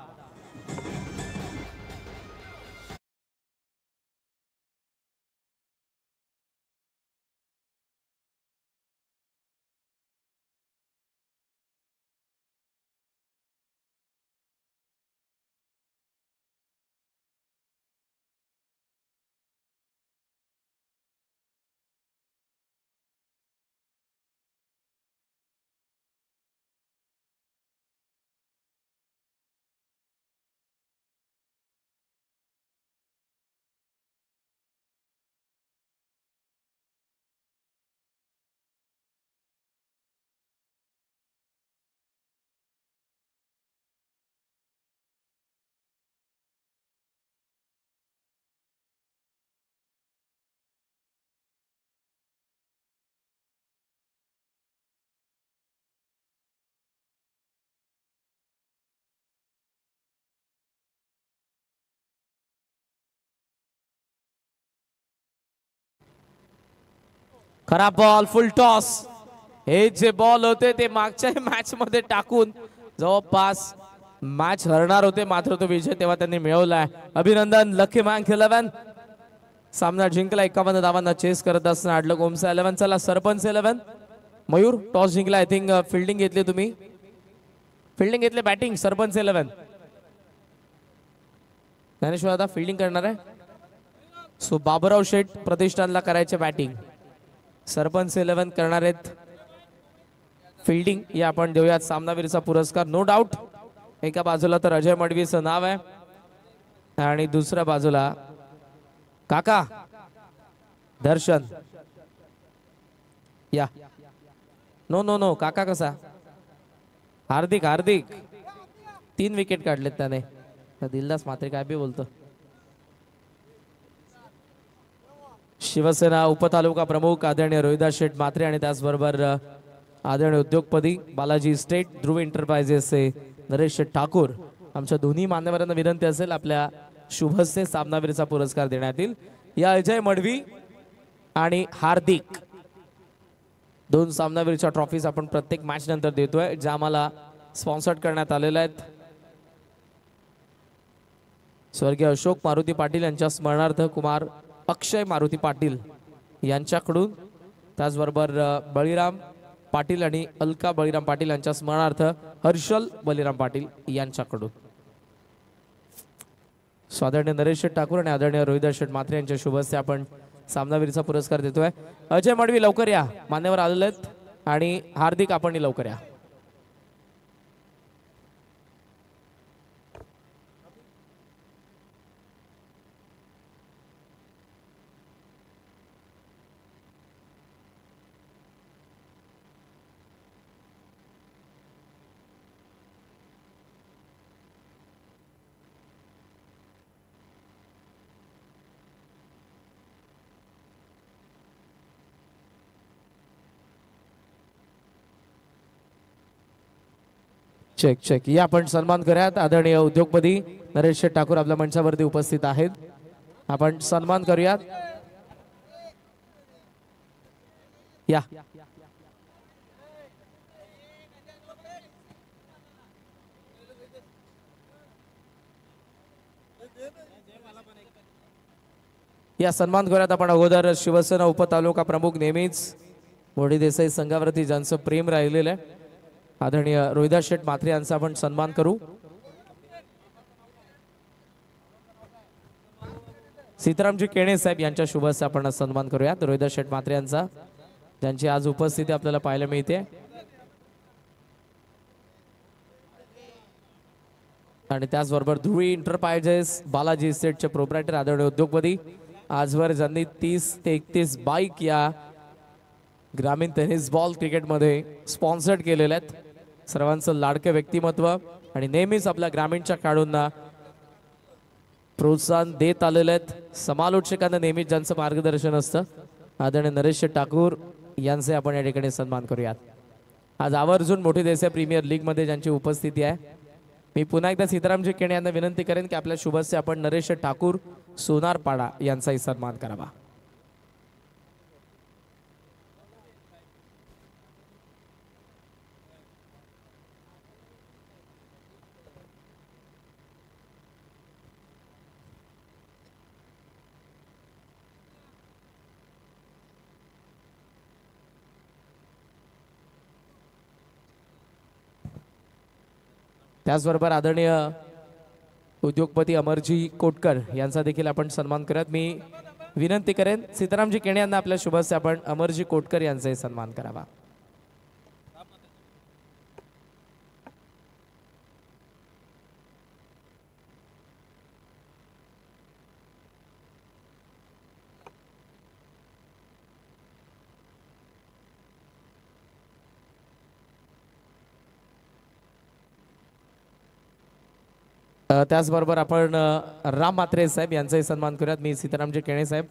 खराब बॉल, फुल टॉस. हे जे बॉल होते ते मागच्या मॅच मध्ये टाकून जवळपास मॅच हरणार होते, मात्र तो विजय तेव्हा त्यांनी मिळवलाय. अभिनंदन. लकी मॅंक 11 सामना जिंकला. 51 धावांना चेस करत असताना अडलं गोमसा 11. चला सरपंच 11. मयूर टॉस जिंकला. आय थिंक फिल्डिंग घेतली तुम्ही. फिल्डिंग घेतले, बॅटिंग सरपंच 11. ज्ञानेश्वर आता फिल्डिंग करणार आहे. सो बाबूराव शेठ प्रतिष्ठानला करायचे बॅटिंग. सरपंच 11 करणार आहेत फिल्डिंग. या आपण देऊयात सामनावीरचा पुरस्कार. नो डाऊट एका बाजूला तर अजय मडवीचं नाव आहे आणि दुसऱ्या बाजूला काका दर्शन. या नो नो नो काका कसा. हार्दिक 3 विकेट काढलेत त्याने. दिलदास मात्रे काय बी बोलतो. शिवसेना उपतालुका प्रमुख आदरणीय रोहिदास शेठ म्हात्रे आणि त्याचबरोबर आदरणीय उद्योगपती बालाजी स्टेट ध्रुव एंटरप्राइजेसचे नरेश शेठ ठाकूर, आमच्या दोन्ही मान्यवरांना विनंती असेल आपल्या शुभस्य सामनावीरचा पुरस्कार देण्यात येईल. या अजय मडवी आणि हार्दिक 2 सामनावीरच्या ट्रॉफीज आपण प्रत्येक मॅच नंतर देतोय, ज्या आम्हाला स्पॉन्सर्ड करण्यात आलेल्या आहेत. स्वर्गीय अशोक मारुती पाटील यांच्या स्मरणार्थ कुमार अक्षय मारुती पाटील यांच्याकडून, त्याचबरोबर बळीराम पाटील आणि अलका बळीराम पाटील यांच्या स्मरणार्थ हर्षल बळीराम पाटील यांच्याकडून आदरणीय नरेश शेठ ठाकूर आणि आदरणीय रोहिदास शेठ म्हात्रे यांच्या शुभ हस्ते आपण सामनावीरचा पुरस्कार देतोय. अजय मडवी लवकर या, मान्यवर आलेले आहेत. आणि हार्दिक आपण लवकर या. चेक चेक या आपण सन्मान करूयात. आदरणीय उद्योगपती नरेश शेठ ठाकूर आपल्या मंचावरती उपस्थित आहेत. आपण सन्मान करूयात. या या सन्मान करूयात आपण. अगोदर शिवसेना उपतालुका प्रमुख नेहमीच मोठी देसाई संघावरती ज्यांचं प्रेम राहिलेलं आहे आदरणीय रोहिदास शेठ म्हात्रे यांचा आपण सन्मान करू. सीतारामजी केणे साहेब यांच्या शुभ हस्ते आपण सन्मान करूयात रोहिदास शेठ म्हात्रे यांचा, ज्यांची आज उपस्थिती आपल्याला पाहायला मिळते. आणि त्याचबरोबर ध्रुवी इंटरप्राइजेस बालाजी इस्टेटचे प्रोप्रायटर आदरणीय उद्योगपती आजवर ज्यांनी 30 ते 31 बाईक या ग्रामीण टेनिस बॉल क्रिकेटमध्ये स्पॉन्सर्ड केलेले आहेत. सर्वांचं लाडकं व्यक्तिमत्व आणि नेहमीच आपल्या ग्रामीणच्या खेळाडूंना प्रोत्साहन देत आलेले आहेत. समालोचकांना नेहमीच ज्यांचं मार्गदर्शन असतं आदरणीय नरेश ठाकूर यांचे आपण या ठिकाणी सन्मान करूयात. आज आवर्जून मोठी देसाई प्रीमियर लीगमध्ये ज्यांची उपस्थिती आहे. मी पुन्हा एकदा सीतारामजी केणे यांना विनंती करेन की आपल्या शुभ हस्ते आपण नरेश ठाकूर सोनारपाडा यांचाही सन्मान करावा. त्याचबरोबर आदरणीय उद्योगपती अमरजी कोटकर यांचा देखील आपण सन्मान करूयात. मी विनंती करेन सीतारामजी केणे यांना आपल्या शुभ हस्ते आपण अमरजी कोटकर यांचाही सन्मान करावा. त्याचबरोबर आपण राम म्हात्रे साहेब यांचाही सन्मान करूयात. मी सीतारामजी केणे साहेब